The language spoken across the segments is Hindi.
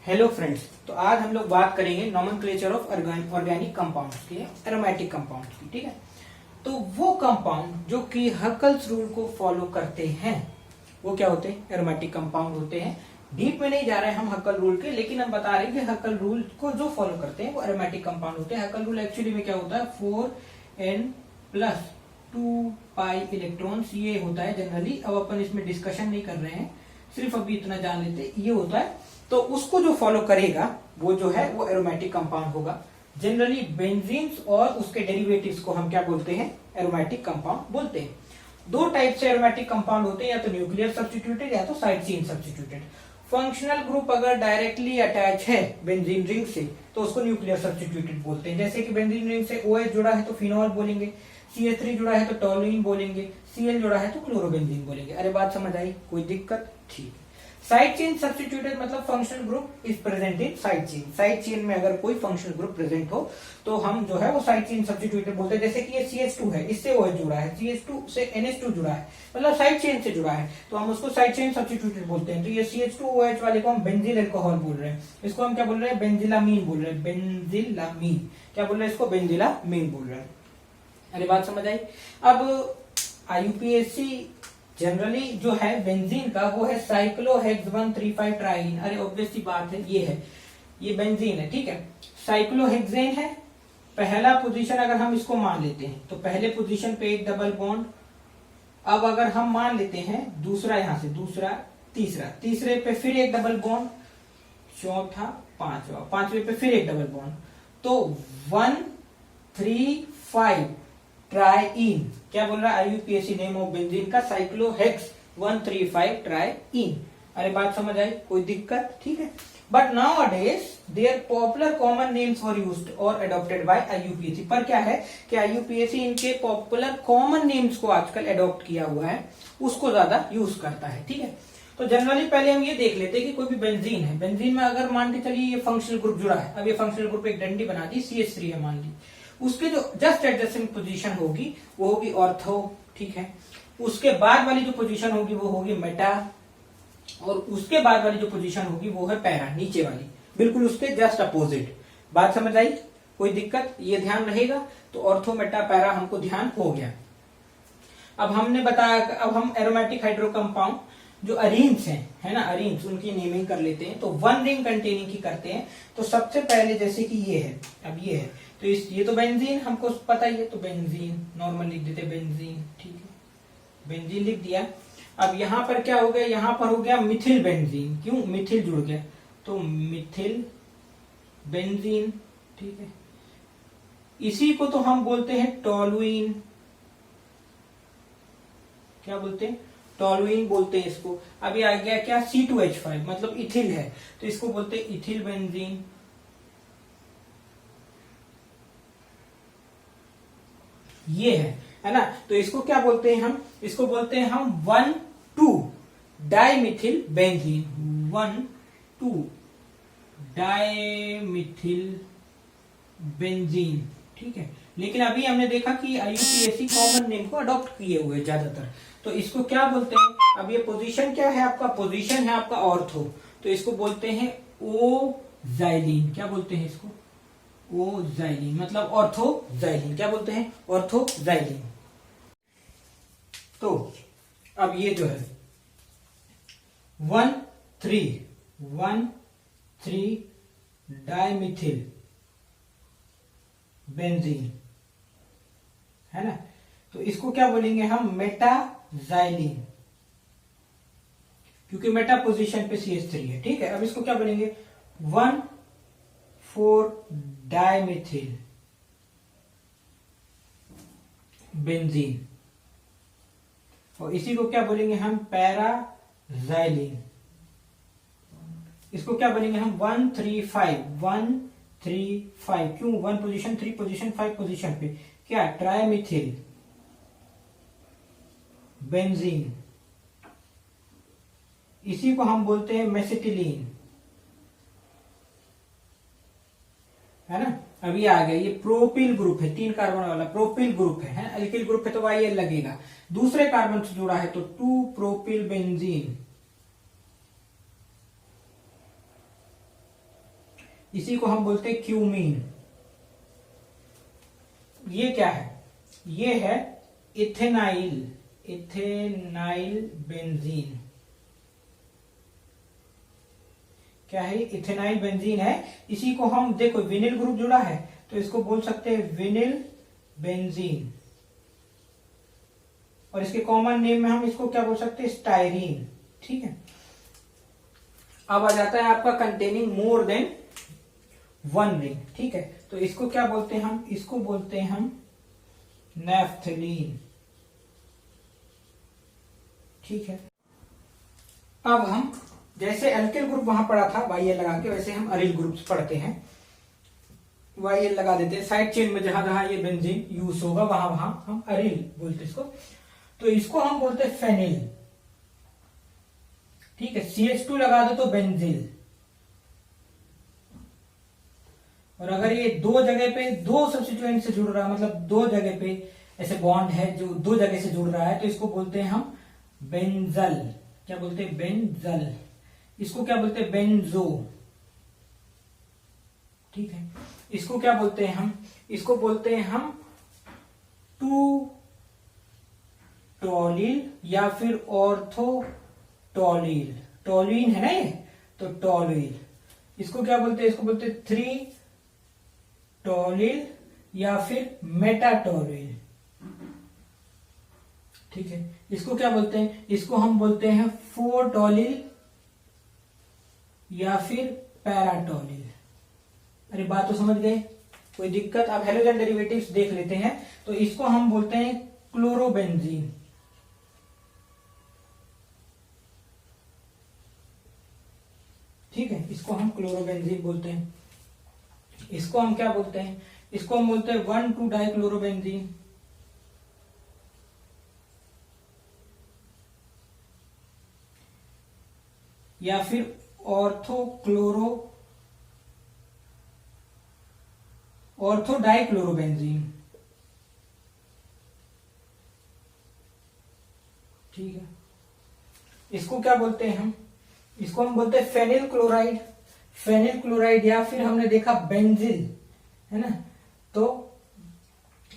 हेलो फ्रेंड्स, तो आज हम लोग बात करेंगे नॉमेनक्लेचर ऑफ ऑर्गेनिक कंपाउंड्स की, एरोमेटिक कंपाउंड्स की। ठीक है, तो वो कंपाउंड जो कि हकल्स रूल को फॉलो करते हैं वो क्या होते हैं? एरोमेटिक कंपाउंड होते हैं। डीप में नहीं जा रहे हैं हम हकल रूल के, लेकिन हम बता रहे हैं कि हकल रूल को जो फॉलो करते हैं वो एरोमेटिक कंपाउंड होते हैं। हकल रूल एक्चुअली में क्या होता है? 4n प्लस 2 पाई इलेक्ट्रॉन्स, ये होता है जनरली। अब अपन इसमें डिस्कशन नहीं कर रहे हैं, सिर्फ अभी इतना जान लेते, ये होता है। तो उसको जो फॉलो करेगा वो जो है वो एरोमेटिक कंपाउंड होगा। जनरली बेंजीन्स और उसके डेरिवेटिव्स को हम क्या बोलते हैं? एरोमेटिक कंपाउंड बोलते हैं। दो टाइप से एरोमेटिक कंपाउंड होते हैं, या तो न्यूक्लियर सब्स्टिट्यूटेड या तो side chain substituted. Functional group अगर डायरेक्टली अटैच है बेंजीन रिंग से तो उसको न्यूक्लियर सब्स्टिट्यूटेड बोलते हैं। जैसे कि बेंजीन रिंग से OH जुड़ा है तो फिनॉल बोलेंगे, CH3 जुड़ा है तो टोलुइन बोलेंगे, Cl जुड़ा है तो क्लोरोबेंजीन बोलेंगे। अरे बात समझ आई? कोई दिक्कत? ठीक। साइड चेन सब्स्टिट्यूटेड मतलब functional group is present in side chain. Side chain में अगर कोई फंक्शनल ग्रुप प्रेजेंट हो तो हम जो है वो साइड चेन सब्स्टिट्यूटेड बोलते हैं। जैसे कि ये CH2 है, इससे OH जुड़ा है, CH2 से NH2 जुड़ा है, मतलब साइड चेन से जुड़ा है, तो हम उसको साइड चेन सब्स्टिट्यूटेड बोलते हैं। तो ये CH2OH वाले को हम बेंजिल अल्कोहल बोल रहे हैं, इसको हम क्या बोल रहे हैं? बेंजिलामीन बोल रहे हैं। बेंजिलामीन क्या बोल रहे हैं? इसको बेंजिलामीन बोल रहे हैं। अरे बात समझ आई? अब IUPAC जनरली जो है बेंजीन का वो है साइक्लोहेक्स 135 ट्राइन। अरे ऑब्वियस सी बात है, ये है, ये बेंजीन है। ठीक है, साइक्लोहेक्सेन है। पहला पोजीशन अगर हम इसको मान लेते हैं तो पहले पोजीशन पे एक डबल बॉन्ड। अब अगर हम मान लेते हैं दूसरा, यहां से दूसरा, तीसरा, तीसरे पे फिर एक डबल बॉन्ड, चौथा, पांचवा, पांचवे पे फिर एक डबल बॉन्ड, तो 135 ट्राइन क्या बोल रहा है? IUPAC नेम ऑफ बेंजीन का साइक्लोहेक्स 135 ट्राइन। अरे बात समझ आई? कोई दिक्कत? ठीक है, but nowadays there popular common names for used और अडॉप्टेड बाय IUPAC। पर क्या है कि IUPAC इनके पॉपुलर कॉमन नेम्स को आजकल अडॉप्ट किया हुआ है, उसको ज्यादा यूज करता है। ठीक है, तो जनरली पहले हम ये देख लेते हैं कि कोई भी बेंजीन है, बेंजीन में अगर मान के चलिए ये फंक्शनल ग्रुप जुड़ा है। अब ये फंक्शनल ग्रुप एक डंडी बना दी, CH3 है मान ली, उसके जो जस्ट एडजेसेंट पोजीशन होगी वो होगी ऑर्थो। ठीक है, उसके बाद वाली जो पोजीशन होगी वो होगी मेटा, और उसके बाद वाली जो पोजीशन होगी वो है पैरा, नीचे वाली, बिल्कुल उसके जस्ट अपोजिट। बात समझ आई? कोई दिक्कत? ये ध्यान रहेगा। तो ऑर्थो, मेटा, पैरा हमको ध्यान हो गया। अब हमने बताया, अब हम एरोमेटिक हाइड्रो कंपाउंड जो अरीन्स हैं, है ना, अरीन्स, उनकी नेमिंग कर लेते हैं। तो वन रिंग कंटेनिंग की करते हैं। तो सबसे पहले जैसे कि ये है, अब ये है, तो ये तो बेंजीन हमको पता ही है, तो बेंजीन नॉर्मल लिख देते, बेंजीन। ठीक है, बेंजीन लिख दिया। अब यहां पर क्या हो गया? यहां पर हो गया मिथिल बेंजीन। क्यों? मिथिल जुड़ गया, तो मिथिल बेंजीन। ठीक है, इसी को तो हम बोलते हैं टोलुइन। क्या बोलते हैं? टोलुइन बोलते हैं इसको। अभी आ गया क्या? C2H5 मतलब इथिल है, तो इसको बोलते हैं इथिल बेंजीन। ये है ना, तो इसको क्या बोलते हैं हम? इसको बोलते हैं हम 1,2 डाइमिथिल बेंजीन। 1,2 डाइमिथिल बेंजीन। ठीक है, लेकिन अभी हमने देखा कि IUPAC कॉमन नेम को अडॉप्ट किए हुए ज्यादातर। तो इसको क्या बोलते हैं? अब ये पोजीशन क्या है आपका? पोजीशन है आपका ऑर्थो, तो इसको बोलते हैं ओजाइलिन। क्या बोलते हैं इसको? ओजाइलिन, मतलब ऑर्थोजाइलिन। क्या बोलते हैं? ऑर्थोजाइलिन। तो अब ये जो है 1,3 डाइमिथिल बेंजीन, है ना, तो इसको क्या बोलेंगे हम? मेटाजाइलिन, क्योंकि मेटा पोजीशन पे CH3 है। ठीक है, अब इसको क्या बोलेंगे? 1,4 डाइमिथिल बेंजीन, और इसी को क्या बोलेंगे हम? पैराजाइलिन। इसको क्या बोलेंगे हम? 1,3,5 क्यों? 1 पोजीशन, 3 पोजीशन, 5 पोजीशन पे क्या? ट्राइमिथिल बेंजीन। इसी को हम बोलते हैं मेसिटिलीन, है ना। अभी आ गया ये प्रोपिल ग्रुप है, 3 कार्बन वाला प्रोपिल ग्रुप है। अल्किल ग्रुप है तो YL लगेगा, दूसरे कार्बन से जुड़ा है तो 2 प्रोपिल बेंजीन। इसी को हम बोलते हैं क्यूमीन। ये क्या है? ये है इथेनाइल, इथेनाइल बेंजीन। क्या है? इथेनाइल बेंजीन है। इसी को हम देखो विनिल ग्रुप जुड़ा है तो इसको बोल सकते हैं विनिल बेंजीन, और इसके कॉमन नेम में हम इसको क्या बोल सकते हैं? स्टाइरीन। ठीक है। अब आ जाता है आपका containing more than one ring. ठीक है, तो इसको क्या बोलते हैं हम? इसको बोलते हैं हम नैफ्थलीन। ठीक है। अब हम जैसे एल्किल ग्रुप वहां पढ़ा था YL लगा के, वैसे हम अरिल ग्रुप्स पढ़ते हैं। YL लगा देते हैं साइड चेन में, जहां जहां ये बेंजीन यूज होगा वहां वहां हम अरिल बोलते हैं इसको। तो इसको हम बोलते हैं फेनिल। ठीक है, CH2 लगा दो तो बेंजिल। और अगर ये दो जगह पे दो सब्स्टिट्यूएंट से जुड़ रहा है, मतलब दो जगह पे ऐसे बॉन्ड है जो दो जगह से जुड़ रहा है, तो इसको बोलते हैं हम बेंजल। क्या बोलते हैं? बेंजल। इसको क्या बोलते हैं? बेंजो। ठीक है, इसको क्या बोलते हैं हम? इसको बोलते हैं हम टू टॉलिल या फिर ऑर्थो टॉलिल। टॉलिन है ना ये, तो टॉलिल। इसको क्या बोलते हैं? इसको बोलते हैं थ्री टॉलिल या फिर मेटाटॉलिल। ठीक है, इसको क्या बोलते हैं? इसको हम बोलते हैं फोर टॉलिल या फिर पैराटॉलिल। अरे बात तो समझ गए, कोई दिक्कत? अब हेलोजन डेरिवेटिव्स देख लेते हैं। तो इसको हम बोलते हैं क्लोरोबेंजीन। ठीक है, इसको हम क्लोरोबेंजीन बोलते हैं। इसको हम क्या बोलते हैं? इसको हम बोलते हैं 1,2 डाइक्लोरोबेंजीन। या फिर ऑर्थो डाइक्लोरोबेंजीन। ठीक है, इसको क्या बोलते हैं हम? इसको हम बोलते हैं फेनिल क्लोराइड। फेनिल क्लोराइड या फिर हमने देखा बेंजिल, है ना, तो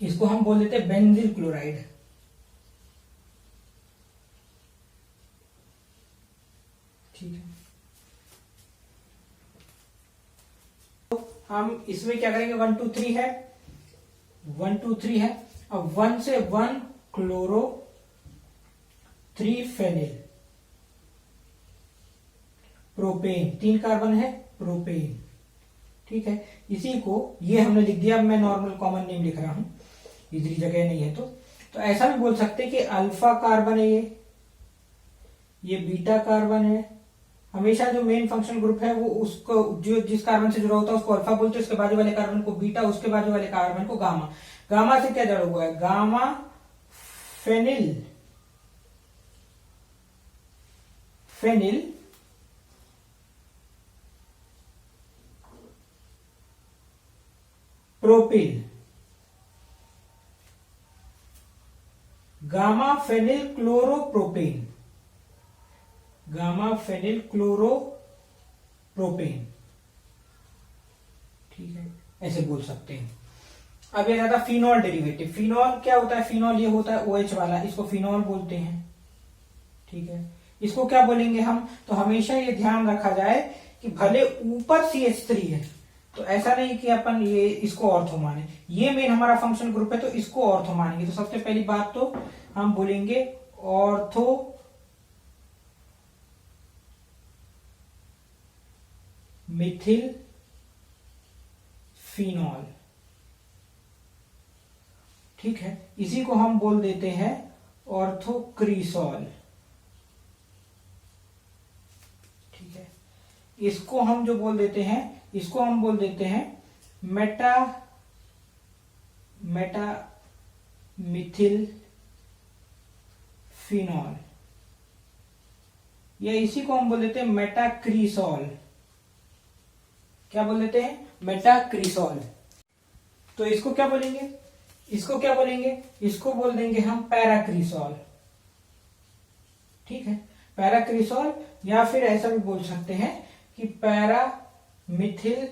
इसको हम बोल देते हैं बेंजिल क्लोराइड। ठीक है, तो हम इसमें क्या करेंगे? 1 2 3 है, 1 2 3 है। अब 1 से 1 क्लोरो, 3 फेनिल, प्रोपेन। 3 कार्बन है, प्रोपेन। ठीक है, इसी को ये हमने लिख दिया। मैं नॉर्मल कॉमन नेम लिख रहा हूं, इधर जगह नहीं है तो ऐसा भी बोल सकते हैं कि अल्फा कार्बन है ये बीटा कार्बन है। हमेशा जो मेन फंक्शन ग्रुप है वो उसको जो जिस कार्बन से जुड़ा होता है उसको अल्फा बोलते हैं, उसके बाजू वाले कार्बन को बीटा, उसके बाजू वाले कार्बन को गामा। गामा से क्या जुड़ा हुआ है? Gamma phenyl, phenyl propyl, gamma phenyl chloropropane, gamma phenyl chloropropane. ठीक है, ऐसे बोल सकते हैं। अब ये रहता फिनॉल डेरिवेटिव। फिनॉल क्या होता है? फिनॉल ये होता है OH वाला, इसको फिनॉल बोलते हैं। ठीक है, इसको क्या बोलेंगे हम? तो हमेशा ये ध्यान रखा जाए कि भले ऊपर CH3 है तो ऐसा नहीं कि अपन ये इसको ऑर्थो माने। ये मेन हमारा फंक्शन ग्रुप है तो इसको ऑर्थो मानेंगे। तो सबसे पहली बात तो हम बोलेंगे ऑर्थो मिथिल फिनॉल। ठीक है, इसी को हम बोल देते हैं ऑर्थोक्रीसॉल। ठीक है, इसको हम जो बोल देते हैं, इसको हम बोल देते हैं मेटा मिथिल फिनॉल, या इसी को हम बोल देते हैं मेटाक्रीसॉल। क्या बोल देते हैं? मेटाक्रीसॉल। तो इसको क्या बोलेंगे? इसको क्या बोलेंगे? इसको बोल देंगे हम पैराक्रीसॉल। ठीक है, पैराक्रीसॉल, या फिर ऐसा भी बोल सकते हैं कि पैरा मिथिल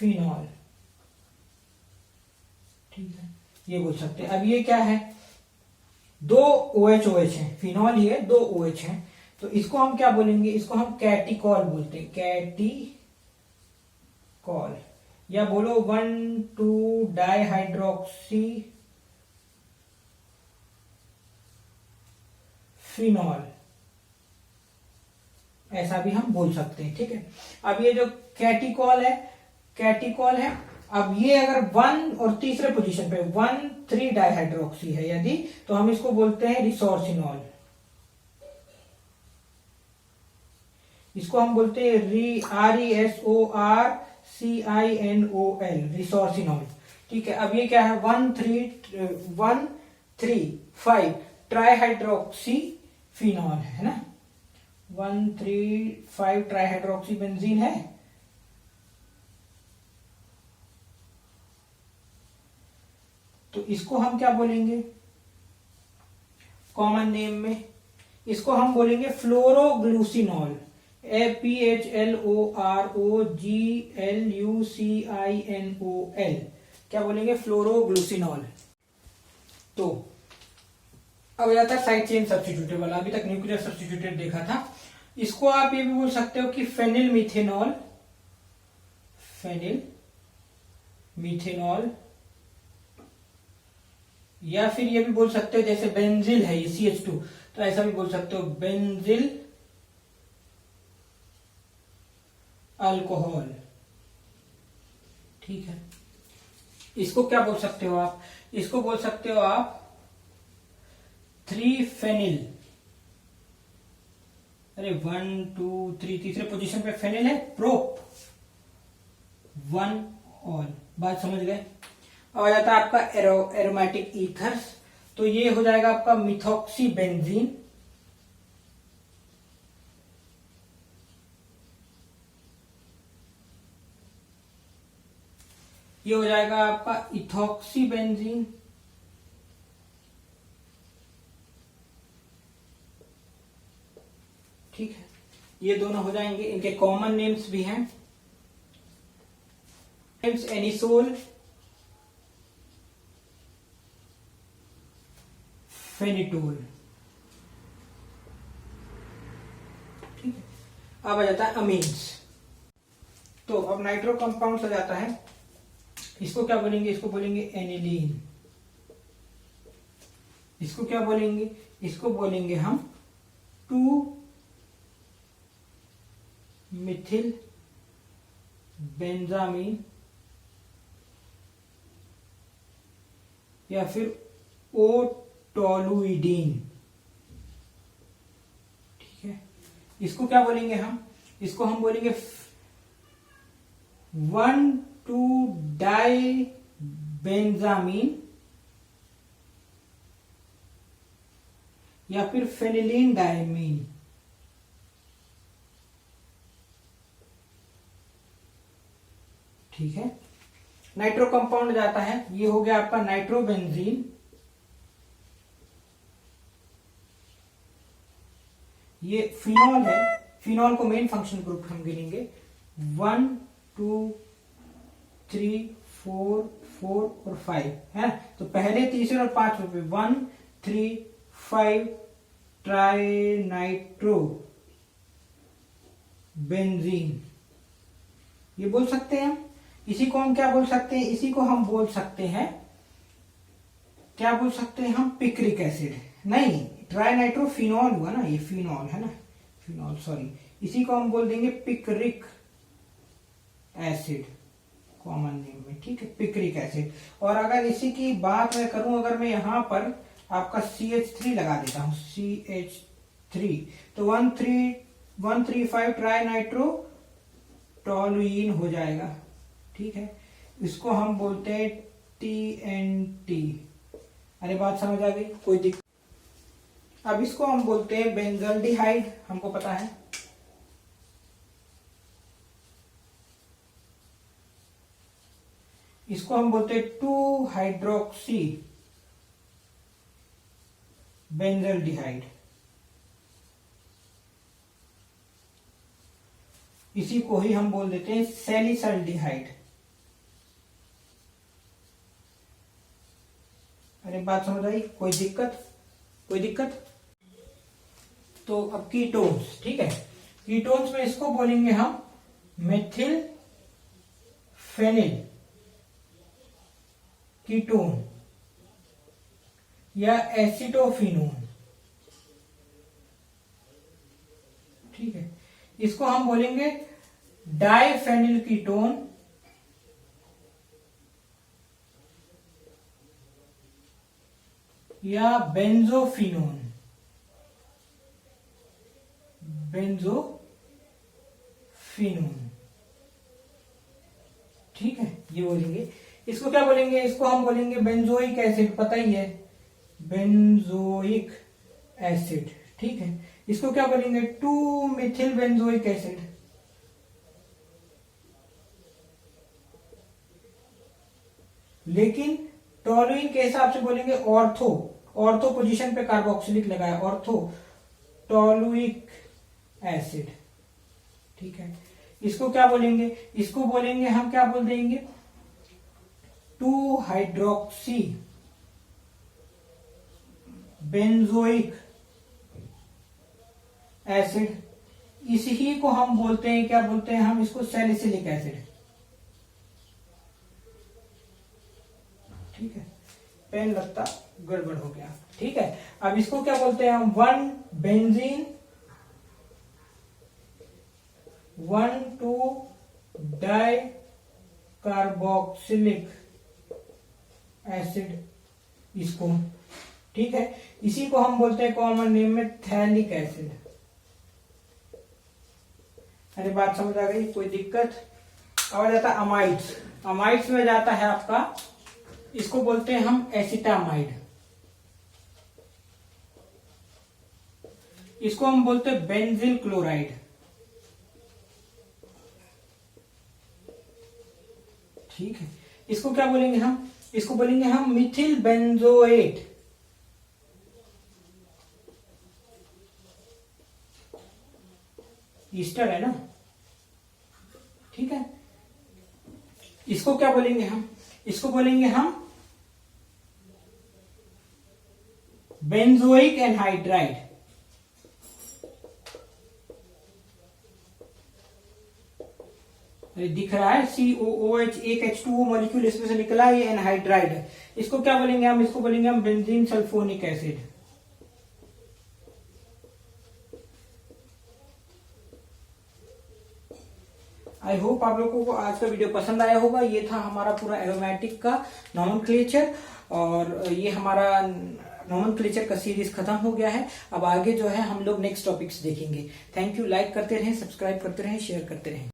फिनॉल, ठीक है, ये बोल सकते हैं। अब ये क्या है, दो OH OH है, फिनॉल ही है, दो OH है, तो इसको हम क्या बोलेंगे, इसको हम कैटिकॉल बोलते हैं, कैटिकॉल, या बोलो 1,2 डाइहाइड्रोक्सी फिनॉल, ऐसा भी हम बोल सकते हैं, ठीक है। अब ये जो कैटिकॉल है, अब ये अगर 1 और तीसरे पोजीशन पे 1,3 डाइहाइड्रोक्सी है यदि, तो हम इसको बोलते हैं रिसोर्सिनॉल, इसको हम बोलते हैं RESORCINOL, रिसोर्सिनॉल, ठीक है। अब ये क्या है, 1,3,5 ट्राइहाइड्रोक्सी फिनॉल है ना, 1,3,5 ट्राइहाइड्रोक्सी बेंजीन है। तो इसको हम क्या बोलेंगे कॉमन नेम में, इसको हम बोलेंगे फ्लोरोग्लूसिनॉल, FPHLOROGLUCINOL, क्या बोलेंगे, फ्लोरोग्लूसिनॉल। तो अब जाता है साइड चेन सब्स्टिट्यूटेड वाला, अभी तक न्यूक्लियर सब्स्टिट्यूटेड देखा था। इसको आप ये भी बोल सकते हो कि फेनिल मिथेनॉल, या फिर ये भी बोल सकते हो जैसे बेंजिल है ये CH2, तो ऐसा भी बोल सकते हो बेंजिल अल्कोहल, ठीक है। इसको क्या बोल सकते हो आप, इसको बोल सकते हो आप 3-फेनिल, अरे 1 2 3 तीसरे पोजीशन पे फेनिल है, प्रोप 1 ऑल, बात समझ गए। अब आ जाता है आपका एरोमेटिक ईथर्स, तो ये हो जाएगा आपका मिथॉक्सी बेंजीन, ये हो जाएगा आपका इथॉक्सी बेंजीन, ठीक है। ये दोनों हो जाएंगे, इनके कॉमन नेम्स भी हैं, नेम्स एनिसोल, फेनिटोल, ठीक है। अब आ जाता है अमीन्स, तो अब नाइट्रो कंपाउंड आ जाता है, इसको क्या बोलेंगे, इसको बोलेंगे एनिलीन, इसको क्या बोलेंगे, इसको बोलेंगे हम 2-मिथिल बेंजामीन, या फिर ओटोलुइडीन, ठीक है। इसको क्या बोलेंगे हम, इसको हम बोलेंगे 1,2 डाई बेंजामीन, या फिर फेनिलीन डायमीन, ठीक है। नाइट्रो कंपाउंड जाता है, ये हो गया आपका नाइट्रोबेंजीन, ये फिनॉल है, फिनॉल को मेन फंक्शन ग्रुप हम गिनेंगे 1 2 3 4 4 और 5 है, तो पहले तीसरे और पांचवें पे 1 3 5 ट्राई नाइट्रो बेंजीन, ये बोल सकते हैं हम। इसी को हम क्या बोल सकते हैं, इसी को हम बोल सकते हैं, क्या बोल सकते हैं हम, पिक्रिक एसिड, नहीं ट्राई नाइट्रो फिनॉल हुआ ना, ये फिनॉल है ना, फिनॉल सॉरी, इसी को हम बोल देंगे पिक्रिक एसिड कॉमन नेम में, ठीक है, पिक्रिक एसिड। और अगर इसी की बात मैं करूं, अगर मैं यहां पर आपका CH3 लगा देता हूं, CH3, तो 1,3,5 ट्राई नाइट्रो टोलुइन हो जाएगा, ठीक है। इसको हम बोलते हैं TNT, अरे बात समझ आ गई, कोई दिक्कत। अब इसको हम बोलते हैं बेंजल्डिहाइड, हमको पता है, इसको हम बोलते हैं 2-हाइड्रोक्सी बेंजल्डिहाइड, इसी को ही हम बोल देते हैं सैलिसल्डिहाइड, बात समझ आई? कोई दिक्कत? कोई दिक्कत? तो अब कीटोन्स, ठीक है, कीटोन्स में इसको बोलेंगे हम मेथिल फेनिल कीटोन या एसिटोफिनोन, ठीक है। इसको हम बोलेंगे डाइफेनिल कीटोन या बेंजोफिनोन, ठीक है, ये बोलेंगे। इसको क्या बोलेंगे? इसको हम बोलेंगे बेंजोइक एसिड, पता ही है, बेंजोइक एसिड, ठीक है। इसको क्या बोलेंगे? 2 मिथिल बेंजोइक एसिड, लेकिन टॉलुइन के हिसाब से बोलेंगे ऑर्थो पोजीशन पे कार्बोक्सिलिक लगाया, ऑर्थो टॉलुइक एसिड, ठीक है। इसको क्या बोलेंगे? इसको बोलेंगे हम, क्या बोल देंगे, 2 हाइड्रोक्सी बेंजोइक एसिड। इसी को हम बोलते हैं, क्या बोलते हैं हम इसको? सैलिसिलिक एसिड, ठीक है। पेन लगता गड़बड़ हो गया, ठीक है। अब इसको क्या बोलते हैं हम? 1 बेंजीन 1,2 डाई कार्बोक्सिलिक एसिड, इसको, ठीक है। इसी को हम बोलते हैं कॉमन नेम में थैलिक एसिड। अरे बात समझ आ गई? कोई दिक्कत? अब आ जाता अमाइड्स। अमाइड्स में जाता है आपका, इसको बोलते हैं हम एसिटामाइड, इसको हम बोलते हैं बेंजिल क्लोराइड, ठीक है। इसको क्या बोलेंगे हम? इसको बोलेंगे हम मिथिल बेंजोएट, ईस्टर है ना, ठीक है। इसको क्या बोलेंगे हम? इसको बोलेंगे हम बेंजोइक एनहाइड्राइड, दिख रहा है COOH, एक H2O मॉलिक्यूल इसमें से निकला, ये एनहाइड्राइड है। इसको क्या बोलेंगे हम? इसको बोलेंगे हम benzene sulphonic acid. I hope आप लोगों को आज का वीडियो पसंद आया होगा। ये था हमारा पूरा एरोमेटिक का नॉमेनक्लेचर, और ये हमारा नॉमेनक्लेचर का सीरीज खत्म हो गया है। अब आगे जो है हम लोग नेक्स्ट टॉपिक्स देखेंगे। Thank you. लाइक करते रहें, सब्सक्राइब करते रहें, शेयर करते रहें।